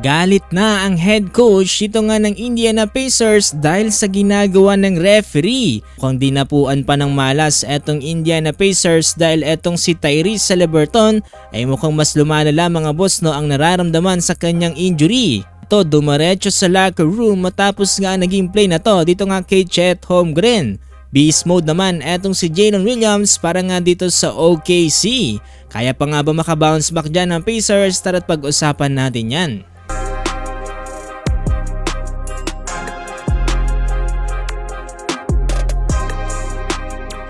Galit na ang head coach dito nga ng Indiana Pacers dahil sa ginagawa ng referee. Mukhang dinapuan pa ng malas etong Indiana Pacers dahil etong si Tyrese Haliburton ay mukhang mas lumalala mga boss ang nararamdaman sa kanyang injury. Ito dumaretso sa locker room matapos nga naging play na to dito nga kay Chet Holmgren. Beast mode naman etong si Jalen Williams para nga dito sa OKC. Kaya pa nga ba makabounce back dyan ng Pacers? Tara't pag-usapan natin yan.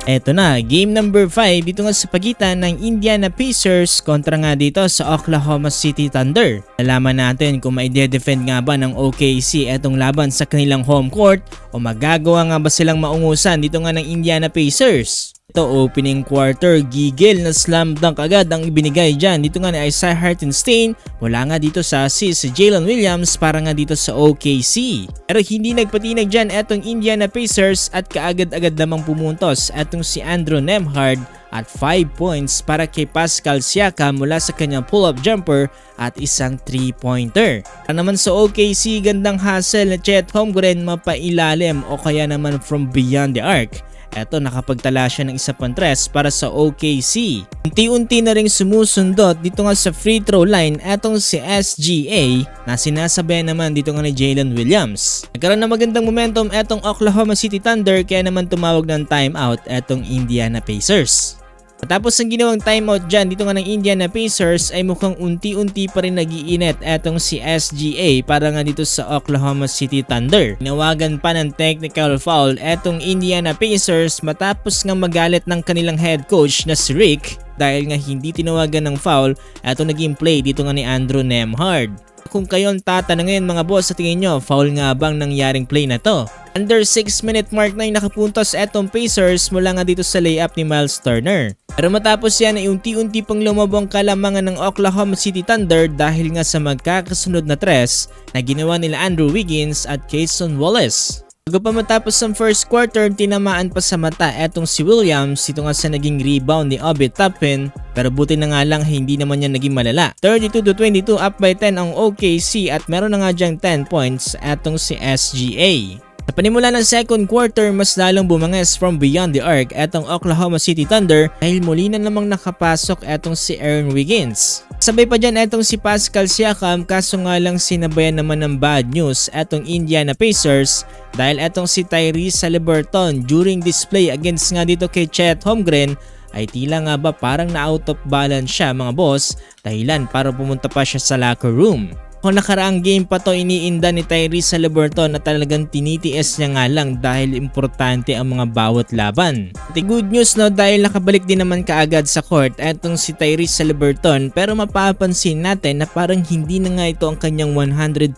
Eto na, game number 5 dito nga sa pagitan ng Indiana Pacers kontra nga dito sa Oklahoma City Thunder. Nalaman natin kung maide-defend nga ba ng OKC etong laban sa kanilang home court o magagawa nga ba silang maungusan dito nga ng Indiana Pacers. Ito opening quarter, gigil na slam dunk agad ang ibinigay dyan dito nga ni Isaiah Hartenstein mula nga dito sa assist si Jalen Williams para nga dito sa OKC. Pero hindi nagpatinag dyan etong Indiana Pacers at kaagad-agad lamang pumuntos etong si Andrew Nembhard at 5 points para kay Pascal Siakam mula sa kanyang pull-up jumper at isang 3-pointer. Para naman sa OKC, gandang hustle na Chet Holmgren mapailalim o kaya naman from beyond the arc. Eto nakapagtala siya ng isa pang tres para sa OKC. Unti-unti na ring sumusundot dito nga sa free throw line etong si SGA na sinasabayan naman dito nga ni Jalen Williams. Nagkaroon ng magandang momentum etong Oklahoma City Thunder kaya naman tumawag ng timeout etong Indiana Pacers. Matapos ang ginawang timeout dyan dito nga ng Indiana Pacers ay mukhang unti-unti pa rin nag-iinit etong si SGA para nga dito sa Oklahoma City Thunder. Tinawagan pa ng technical foul etong Indiana Pacers matapos nga magalit ng kanilang head coach na si Rick dahil nga hindi tinawagan ng foul eto naging play dito nga ni Andrew Nembhard. Kung kayo ang tatanungin mga boss sa tingin nyo, foul nga bang nangyaring play na to? Under 6-minute mark na yung nakapuntos etong Pacers mula nga dito sa layup ni Miles Turner. Pero matapos yan ay unti-unti pang lumabong kalamangan ng Oklahoma City Thunder dahil nga sa magkakasunod na tres na ginawa nila Andrew Wiggins at Cason Wallace. Bago pa matapos ang first quarter, tinamaan pa sa mata etong si Williams ito nga sa naging rebound ni Obi Toppin pero buti na nga lang hindi naman yan naging malala. 32-22 up by 10 ang OKC at meron na nga dyang 10 points etong si SGA. Sa panimula ng second quarter, mas lalong bumanges from beyond the arc etong Oklahoma City Thunder dahil muli na namang nakapasok etong si Aaron Wiggins. Sabay pa dyan etong si Pascal Siakam kaso nga lang sinabayan naman ng bad news etong Indiana Pacers dahil etong si Tyrese Haliburton during display against nga dito kay Chet Holmgren ay tila nga ba parang na-out of balance siya mga boss dahilan para pumunta pa siya sa locker room. Kung nakaraang game pa to iniinda ni Tyrese Haliburton na talagang tinitiis niya nga lang dahil importante ang mga bawat laban. At good news dahil nakabalik din naman kaagad sa court etong si Tyrese Haliburton pero mapapansin natin na parang hindi na nga ito ang kanyang 100%.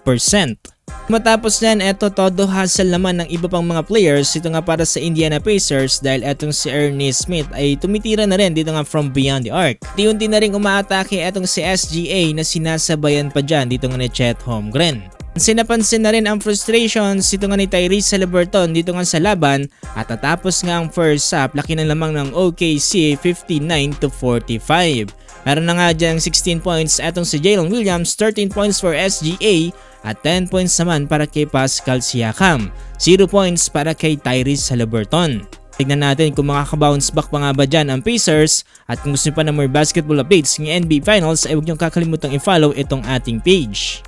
Matapos yan, eto todo hustle naman ng iba pang mga players ito nga para sa Indiana Pacers dahil etong si Ernie Smith ay tumitira na rin dito nga from beyond the arc. Unti-unti na rin umaatake etong si SGA na sinasabayan pa dyan dito nga ni Chet Holmgren. Sinapansin na rin ang frustrations dito nga ni Tyrese Haliburton dito nga sa laban at natapos nga ang first half laki na lamang ng OKC 59-45. Meron na nga dyan 16 points etong si Jalen Williams, 13 points for SGA at 10 points naman para kay Pascal Siakam, 0 points para kay Tyrese Haliburton. Tignan natin kung makaka-bounce back pa nga ba dyan ang Pacers at kung gusto nyo pa ng more basketball updates ng NBA Finals ay huwag nyo kakalimutang i-follow itong ating page.